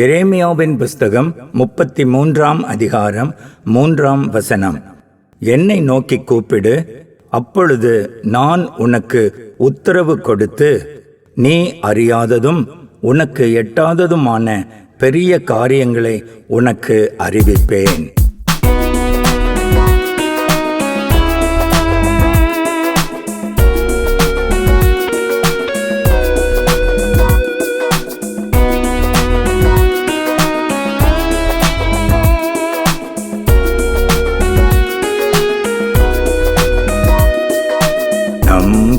எரேமியாவின் புஸ்தகம் 33ஆம் அதிகாரம் 3ஆம் வசனம். என்னை நோக்கி கூப்பிடு, அப்பொழுது நான் உனக்கு உத்தரவு கொடுத்து, நீ அறியாததும் உனக்கு எட்டாததுமான பெரிய காரியங்களை உனக்கு அறிவிப்பேன்.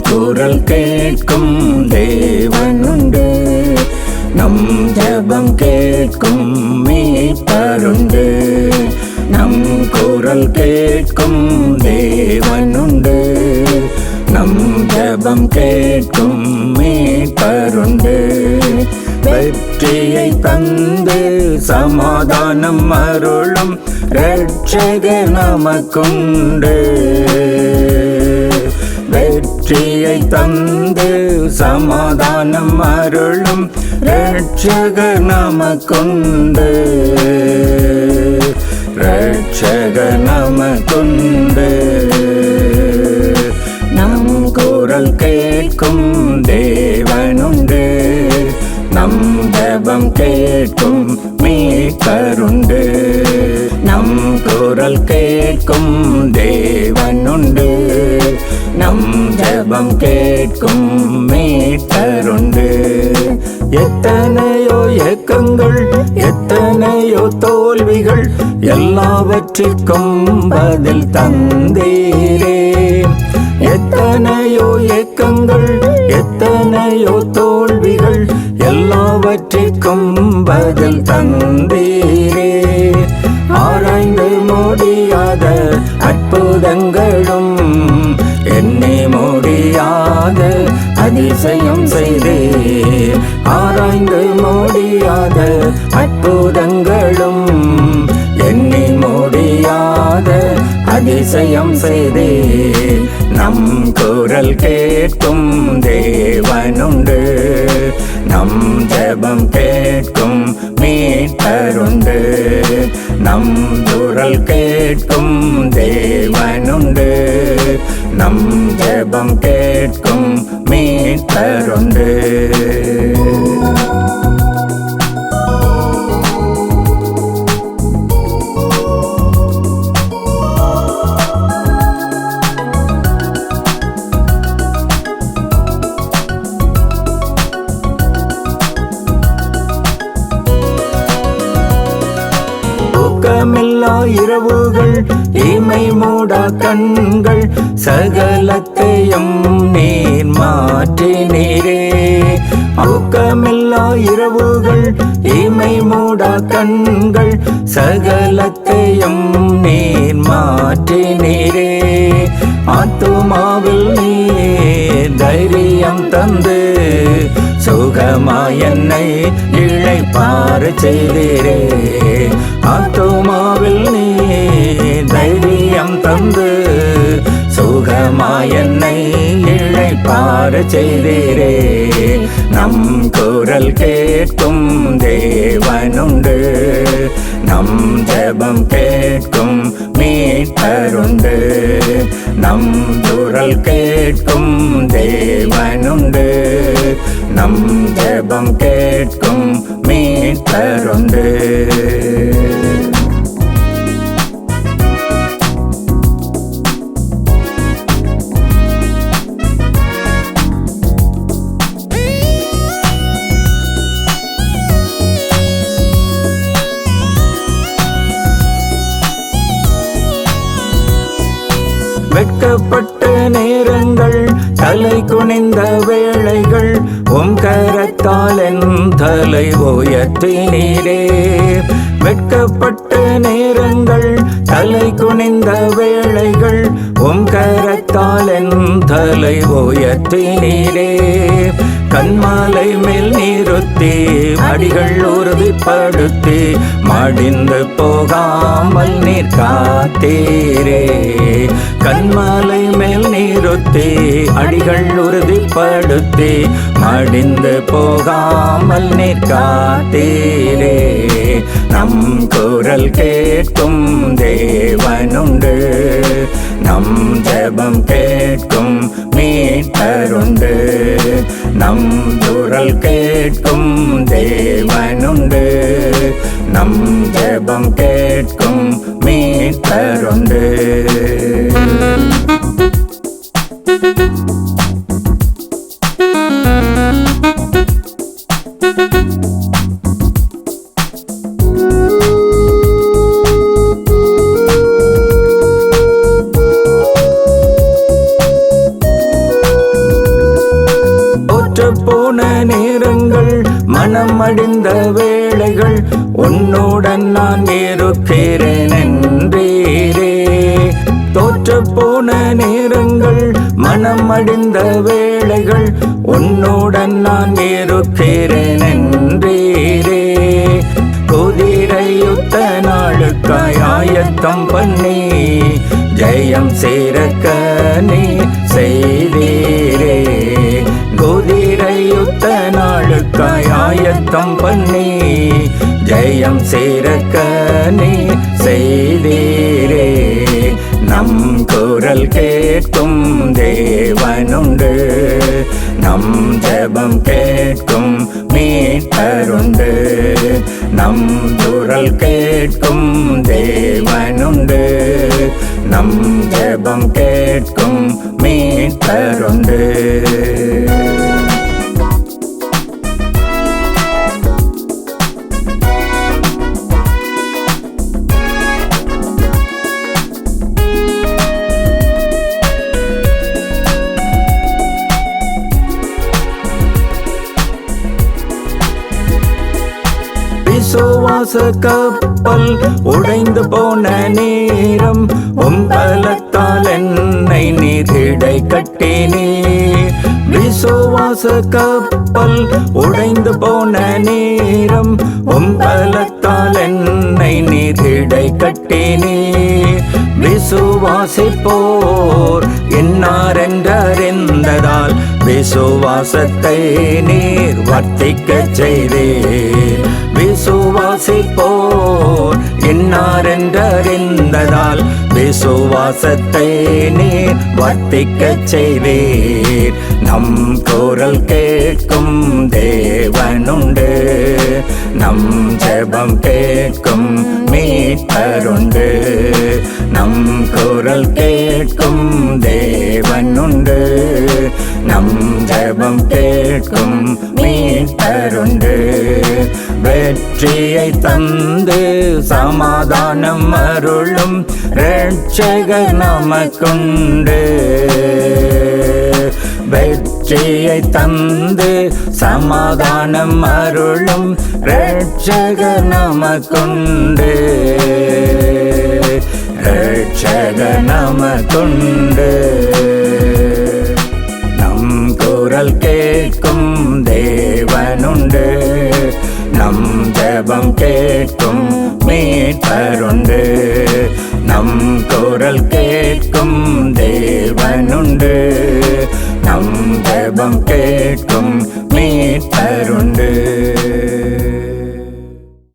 குரல் கேட்கும் தேவனுண்டு, நம் ஜெபம் கேட்கும் மீட்பருண்டு. நம் குரல் கேட்கும் தேவனுண்டு, நம் ஜெபம் கேட்கும் மீட்பருண்டு. வெற்றியை தந்து சமாதானம் அருளும் இரட்சகர் நமக்குண்டு. வெற்றியை தந்து சமாதானம் அருளும் இரட்சகர் நமக்குண்டு. இரட்சகர் நமக்குண்டு. நம் குரல் கேட்கும் தேவனுண்டு, நம் ஜெபம் கேட்கும் மீட்பருண்டு. நம் குரல் கேட்கும் தேவனுண்டு, நம் ஜெபம் கேட்கும் மீட்பருண்டு. எத்தனையோ ஏக்கங்கள், எத்தனையோ தோல்விகள், எல்லாவற்றிற்கும் பதில் தந்தீரே. எத்தனையோ ஏக்கங்கள், எத்தனையோ தோல்விகள், எல்லாவற்றிற்கும் பதில் தந்தீரே. ஆராய்ந்து முடியாத அற்புதங்களும், எண்ணி முடியாத அதிசயம் செய்தீர். ஆராய்ந்து முடியாத அற்புதங்களும், எண்ணி முடியாத அதிசயம் செய்தீர். நம் குரல் கேட்கும் தேவனுண்டு, நம் ஜெபம் கேட்கும் மீட்பருண்டு. நம் குரல் கேட்கும் தேவனுண்டு, நம் ஜெபம் கேட்கும் மீட்பருண்டு. தூக்கமில்லா இரவுகள், இமை மூடா கண்கள், சகலத்தையும் நீர் மாற்றினீரே. தூக்கமில்லா இரவுகள், இமை மூடா கண்கள், சகலத்தையும் நீர் மாற்றினீரே. ஆத்துமாவில் நீர் தைரியம் தந்து, சுகமாய் என்னை இளைப்பாற செய்தீரே. ஆத்துமாவில் நீ தைரியம் தந்து, சுகமாய் என்னை இளைப்பாற செய்தீரே. நம் குரல் கேட்கும் தேவனுண்டு, நம் ஜெபம் கேட்கும் மீட்பருண்டு. நம் குரல் கேட்கும் தேவனுண்டு, நம் ஜெபம் கேட்கும் மீட்பருண்டு. வெட்கப்பட்ட நேரங்கள், தலை குனிந்த வேளைகள், உம் கரத்தால் என் தலை உயர்த்தினீரே. வெட்கப்பட்ட நேரங்கள், தலை குனிந்த வேளைகள், உம் கரத்தால் என் தலை உயர்த்தினீரே. கண்மாலை மேல் நிறுத்தி, அடிகள் உறுதிப்படுத்தி, மடிந்து போகாமல் நீர் காத்தீரே. கண்மலை மேல் நிறுத்தி அடிகள் உறுதிப்படுத்தி மடிந்து போகாமல் நீர் காத்தீரே. நம் குரல் கேட்கும் தேவனுண்டு, நம் ஜெபம் கேட்கும் மீட்பருண்டு. நம் குரல் கேட்கும் தேவனுண்டு, நம் ஜெபம் கேட்கும் மீட்பருண்டு. போன நேரங்கள் மனம் அடிந்த வேளைகள் உன்னுடன் நான் இருக்கிறேன் என்றீரே. தோற்று போன நேரங்கள் மனம் அடிந்த வேளைகள் உன்னுடன் நான் இருக்கிறேன் என்றீரே. குதிரை யுத்த நாளுக்காய் ஆயத்தம் பண்ணி ஜெயம் சீரக்க நீ செய்தீரே. குதிரை யுத்த நாளுக்காய் ஆயத்தம் பண்ணி ஜெயம் சீரக்க நீ செய்தீரே. நம் குரல் கேட்கும் தேவனுண்டு, நம் ஜெபம் கேட்கும் மீட்பருண்டு. நம் குரல் கேட்கும் தேவனுண்டு, நம் ஜெபம் கேட்கும் மீட்பருண்டு. விசுவாச கப்பல் உடைந்து போன நேரம் உம் பலத்தால் என்னை நீர் இடை கட்டினீர். விசுவாச கப்பல் உடைந்து போன நேரம் உம் பலத்தால் என்னை நீர் இடை கட்டினீர். விசுவாசிப்போர் என்னார் என்றறிந்ததால் விசுவாசத்தை நீர் வர்த்திக்கச் செய்தீர். விசுவாசிப்போர் என்னார் என்றறிந்ததால் விசுவாசத்தை நீர் வர்த்திக்கச் செய்தீர். நம் குரல் கேட்கும் தேவனுண்டு, நம் ஜெபம் கேட்கும் மீட்பருண்டு. நம் குரல் கேட்கும் தேவனுண்டு, நம் ஜெபம் கேட்கும் மீட்பருண்டு. வெற்றியை தந்து சமாதானம் அருளும் இரட்சகர் நமக்குண்டு. வெற்றியை தந்து சமாதானம் அருளும் இரட்சகர் நமக்குண்டு. இரட்சகர் நமக்குண்டு. நம் குரல் கேட்கும் தேவனுண்டு, நம் ஜெபம் கேட்கும் மீட்பருண்டு. நம் குரல்